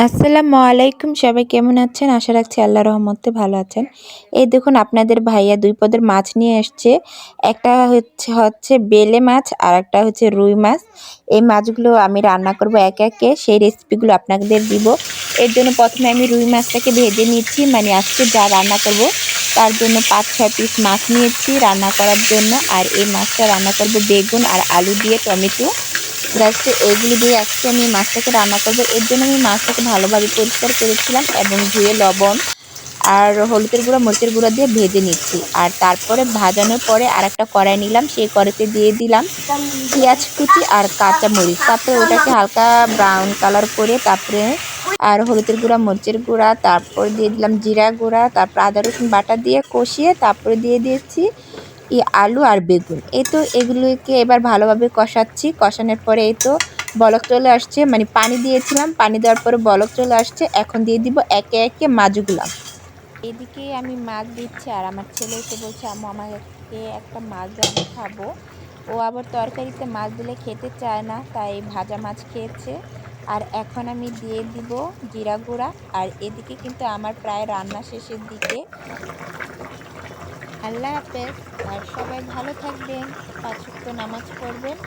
আসসালামু আলাইকুম। সবাই কেমন আছেন? আশা রাখছি আল্লাহর রহমতে ভালো আছেন। এই দেখুন আপনাদের ভাইয়া ২ পদের মাছ নিয়ে এসছে। একটা হচ্ছে বেলে মাছ আর একটা হচ্ছে রুই মাছ। এই মাছগুলো আমি রান্না করব একে, একে সেই রেসিপিগুলো আপনাদের দিব। এর জন্য ১ম এ আমি রুই মাছটাকে ভেজে নিচ্ছি। মানে আজকে যা রান্না করব তার জন্য ৫-৬ পিস মাছ নিয়েছি রান্না করার জন্য। আর এই মাছটা রান্না করব বেগুন আর আলু দিয়ে টমেটো। জাস্ট এগুলি দিয়ে আজকে আমি মাছটাকে রান্না করব। এর জন্য আমি মাছটাকে ভালোভাবে পরিষ্কার করেছিলাম এবং ধুয়ে লবণ আর হলুদের গুঁড়া, মরিচের গুঁড়া দিয়ে ভেজে নিচ্ছি। আর তারপরে ভাজানোর পরে আরেকটা কড়াই নিলাম। সেই কড়াইতে দিয়ে দিলাম পেঁয়াজ কুচি আর কাঁচা মরিচ। তারপরে ওটাকে হালকা ব্রাউন কালার করে তারপরে আর হলুদের গুঁড়া, মরিচের গুঁড়া, তারপর দিয়ে দিলাম জিরা গুঁড়া, তারপর আদা রসুন বাটা দিয়ে কষিয়ে তারপরে দিয়ে দিয়েছি আলু আর বেগুন। এই তো এগুলোকে এবার ভালোভাবে কষাচ্ছি। কষানোর পরে এই তো বলক চলে আসছে, মানে পানি দিয়েছিলাম, পানি দেওয়ার পরে বলক চলে আসছে। এখন দিয়ে দিব একে একে মাছগুলা। এদিকে আমি মাছ দিচ্ছি আর আমার ছেলে এসে বলছে, আম্মু আমাকে একটা মাছ দাও, আমি খাবো। ও আবার তরকারিতে মাছ দিলে খেতে চায় না, তাই ভাজা মাছ খেয়েছে। আর এখন আমি দিয়ে দিব জিরা গুঁড়া। আর এদিকে কিন্তু আমার প্রায় রান্না শেষের দিকে। আল্লাহ হাফেজ। আর সবাই ভালো থাকবেন, ৫ ওয়াক্ত নামাজ পড়বেন।